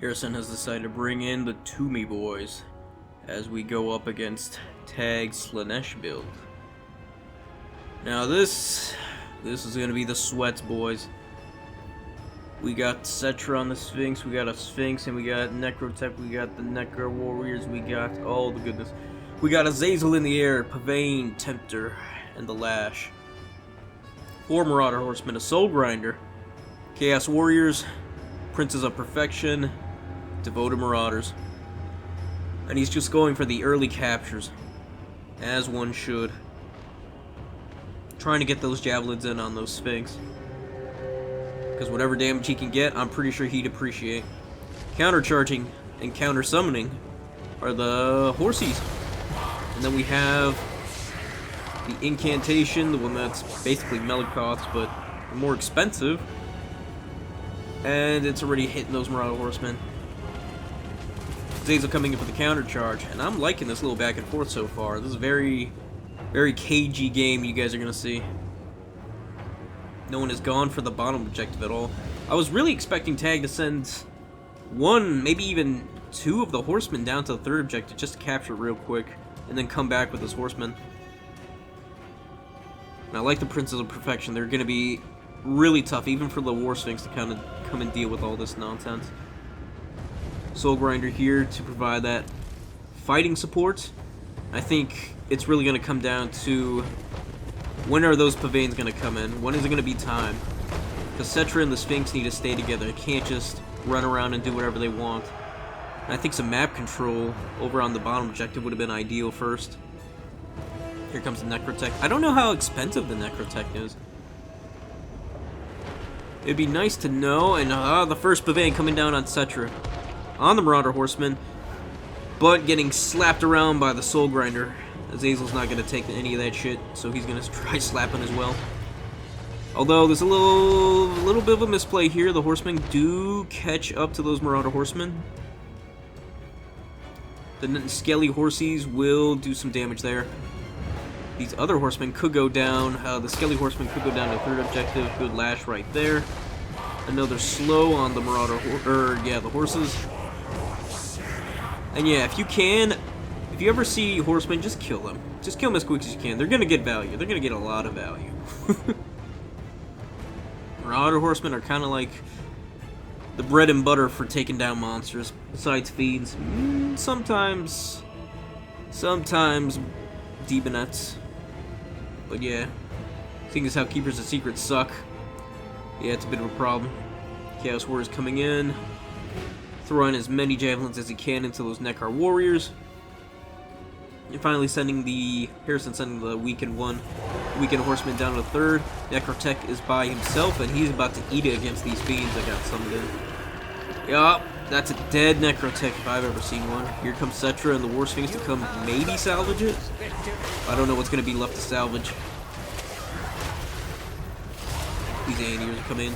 Harrison has decided to bring in the Toomey boys as we go up against Tag's Slaanesh build. Now this is going to be the sweats, boys. We got Cetra on the Sphinx, we got a Sphinx, and we got Necrotech, we got the Necro Warriors, we got all the goodness. We got Azazel in the air, Pavane, Tempter, and the Lash. 4 Marauder Horsemen, a Soul Grinder, Chaos Warriors, Princes of Perfection, Devoted Marauders. And he's just going for the early captures, as one should. Trying to get those javelins in on those Sphinx. Because whatever damage he can get, I'm pretty sure he'd appreciate. Countercharging and counter-summoning are the Horsies. And then we have the Incantation, the one that's basically Melikoths, but more expensive. And it's already hitting those Marauder Horsemen. Zazel coming in for the counter charge, and I'm liking this little back and forth so far. This is a very, very cagey game you guys are going to see. No one has gone for the bottom objective at all. I was really expecting Tag to send 1, maybe even 2 of the horsemen down to the 3rd objective just to capture it real quick, and then come back with his horsemen. And I like the Princes of Perfection. They're going to be really tough, even for the War Sphinx to kind of come and deal with all this nonsense. Soul Grinder here to provide that fighting support. I think it's really going to come down to when are those Pavanes going to come in? When is it going to be time? Because Cetra and the Sphinx need to stay together. They can't just run around and do whatever they want. And I think some map control over on the bottom objective would have been ideal first. Here comes the Necrotech. I don't know how expensive the Necrotech is. It'd be nice to know. And the first Pavane coming down on Cetra. On the Marauder Horseman, but getting slapped around by the Soul Grinder. Azazel's not going to take any of that shit, so he's going to try slapping as well. Although there's a little bit of a misplay here. The Horsemen do catch up to those Marauder Horsemen. The Skelly Horsies will do some damage there. These other Horsemen could go down. The Skelly Horsemen could go down to 3rd objective. Good lash right there. Another slow on the Marauder, the horses. And yeah, if you ever see horsemen, just kill them. Just kill them as quick as you can. They're gonna get value. They're gonna get a lot of value. Marauder horsemen are kind of like the bread and butter for taking down monsters. Besides feeds, sometimes demonettes. But yeah, seeing as how Keepers of Secrets suck, yeah, it's a bit of a problem. Chaos Warriors coming in, throwing as many javelins as he can into those Necro Warriors. And finally Harrison sending the weakened horseman down to the 3rd. Necrotech is by himself, and he's about to eat it against these fiends that got summoned in. Yup, that's a dead Necrotech if I've ever seen one. Here comes Cetra and the War Sphinx to come maybe salvage it. I don't know what's going to be left to salvage. These Anteaters come in.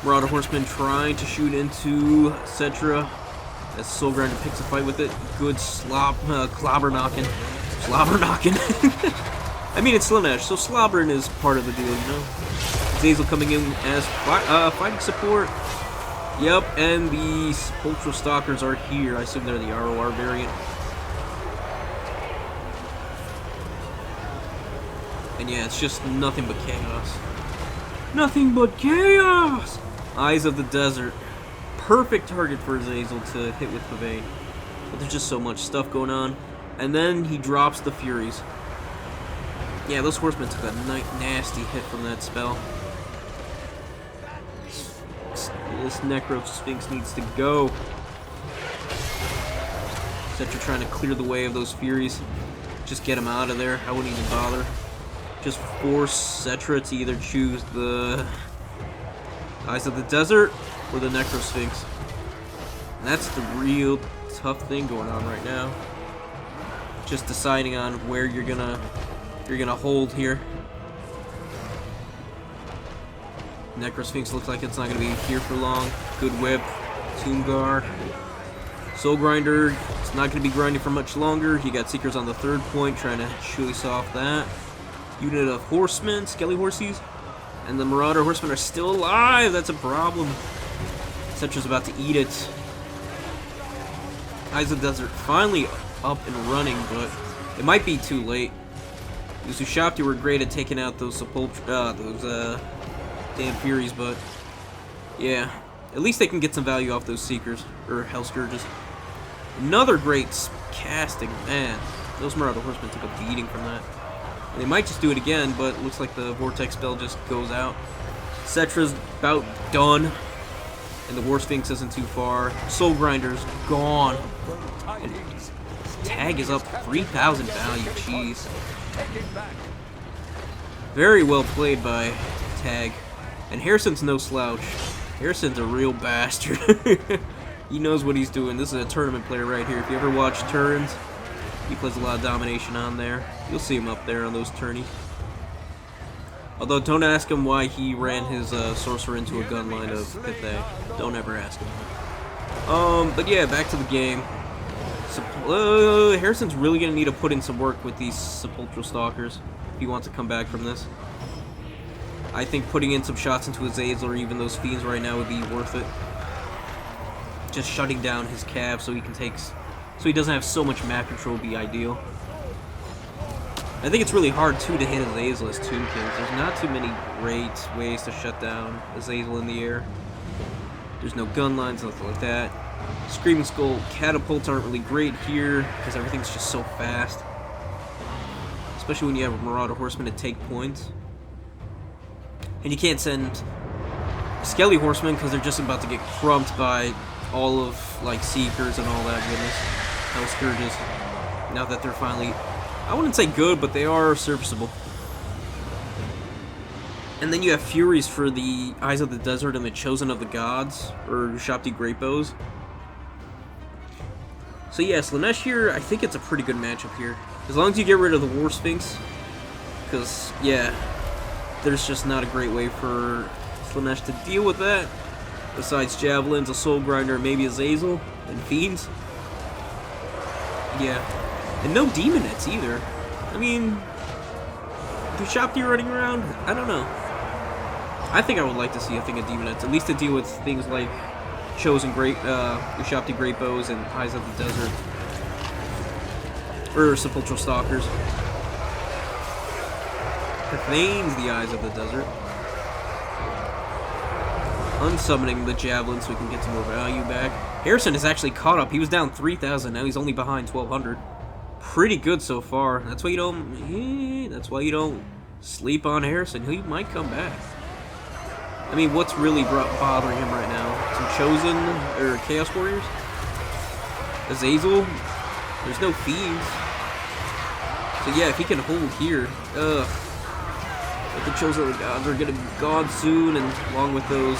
Marauder Horseman trying to shoot into Cetra as Soul Grinder picks a fight with it. Good clobber knocking. Slobber knocking. I mean, it's Slaanesh, so slobbering is part of the deal, you know? Zazel coming in as fighting support. Yep, and the Ultra Stalkers are here. I assume they're the ROR variant. And yeah, it's just nothing but chaos. Nothing but chaos! Eyes of the Desert. Perfect target for Azazel to hit with Pavane. But there's just so much stuff going on. And then he drops the Furies. Yeah, those horsemen took a nasty hit from that spell. This Necro Sphinx needs to go. Cetra trying to clear the way of those Furies. Just get him out of there. I wouldn't even bother. Just force Cetra to either choose the Eyes of the Desert or the Necro Sphinx. And that's the real tough thing going on right now. Just deciding on where you're gonna hold here. Necro Sphinx looks like it's not gonna be here for long. Good whip, Tomb Guard. Soul Grinder, it's not gonna be grinding for much longer. He got Seekers on the 3rd point, trying to choice off that. Unit of horsemen, Skelly Horsies, and the Marauder Horsemen are still alive. That's a problem. Cetra's about to eat it. Eyes of the Desert finally up and running, but it might be too late. Because Ushabti were great at taking out those damn Furies, but yeah, at least they can get some value off those Seekers, or Hell Scourges. Another great casting, man. Those Marauder Horsemen took a beating from that. And they might just do it again, but it looks like the Vortex spell just goes out. Cetra's about done, and the War Sphinx isn't too far. Soul Grinder's gone. And Tag is up 3,000 value, jeez. Very well played by Tag. And Harrison's no slouch. Harrison's a real bastard. He knows what he's doing. This is a tournament player right here. If you ever watch turns, he plays a lot of Domination on there. You'll see him up there on those tourneys. Although, don't ask him why he ran his Sorcerer into a gun line of Pithay. Don't ever ask him. But yeah, back to the game. Harrison's really going to need to put in some work with these Sepulchral Stalkers if he wants to come back from this. I think putting in some shots into his Azazel or even those Fiends right now would be worth it. Just shutting down his Cav so he can take... so he doesn't have so much map control would be ideal. I think it's really hard, too, to hit Azazel as Tomb Kings. There's not too many great ways to shut down Azazel in the air. There's no gun lines, nothing like that. Screaming Skull catapults aren't really great here, because everything's just so fast. Especially when you have a Marauder Horseman to take points. And you can't send Skelly Horsemen, because they're just about to get crumped by all of, like, Seekers and all that goodness. Hell Scourges. Now that they're finally... I wouldn't say good, but they are serviceable. And then you have Furies for the Eyes of the Desert and the Chosen of the Gods, or Ushabti Great Bows. So yeah, Slaanesh here, I think it's a pretty good matchup here. As long as you get rid of the War Sphinx, because, yeah, there's just not a great way for Slaanesh to deal with that. Besides Javelins, a Soul Grinder, maybe a Azazel, and Fiends. Yeah. And no Demonettes either. I mean, Ushabti running around? I don't know. I think I would like to see a thing of Demonettes, at least to deal with things like Chosen Ushabti Great Bows and Eyes of the Desert. Or Sepulchral Stalkers. Profane's the Eyes of the Desert. Unsummoning the Javelin so we can get some more value back. Harrison is actually caught up. He was down 3,000, now he's only behind 1,200. Pretty good so far. That's why you don't sleep on Harrison. He might come back. I mean, what's really bothering him right now? Some Chosen or Chaos Warriors? Azazel? There's no Fiends. So yeah, if he can hold here, but the Chosen of the Gods are gonna be gone soon, and along with those,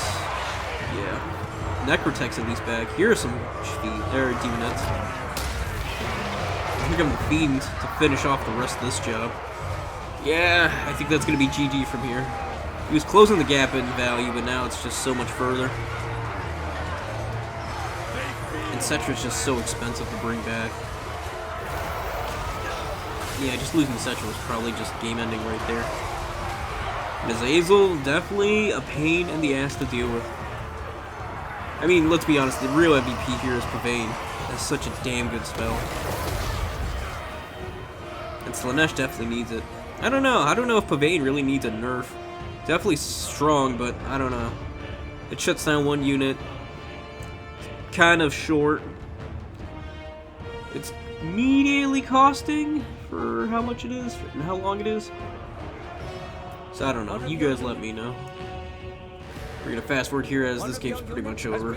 yeah, Necrotech's at least back. Here are some Demonettes. Here come the Fiend to finish off the rest of this job. Yeah, I think that's going to be GG from here. He was closing the gap in value, but now it's just so much further. And Cetra's just so expensive to bring back. Yeah, just losing Cetra was probably just game ending right there. And Azazel, definitely a pain in the ass to deal with. I mean, let's be honest, the real MVP here is Pavane. That's such a damn good spell. And Slaanesh definitely needs it. I don't know. I don't know if Pavane really needs a nerf. Definitely strong, but I don't know. It shuts down one unit. Kind of short. It's immediately costing for how much it is and how long it is. So I don't know. You guys let me know. We're gonna fast forward here as this game's pretty much over.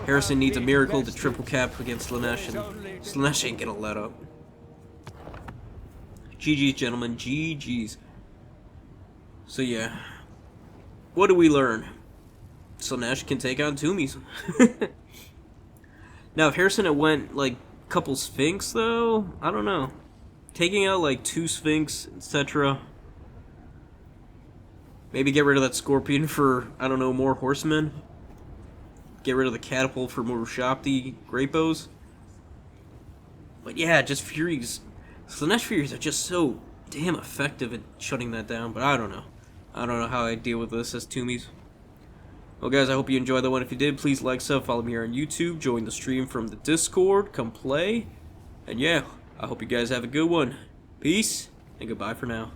Harrison needs a miracle to triple cap against Slaanesh, and Slaanesh ain't gonna let up. GG's, gentlemen. GG's. So yeah. What do we learn? Slaanesh can take on Toomey's. Now, if Harrison had went, like, couple Sphinx, though, I don't know. Taking out, like, 2 Sphinx, etc. Maybe get rid of that Scorpion for, I don't know, more Horsemen. Get rid of the Catapult for more Ushabti Great Bows. But yeah, just Furies. Slaanesh Furies are just so damn effective at shutting that down, but I don't know. I don't know how I deal with this as Toomey's. Well, guys, I hope you enjoyed that one. If you did, please like, sub, follow me here on YouTube, join the stream from the Discord, come play. And yeah, I hope you guys have a good one. Peace, and goodbye for now.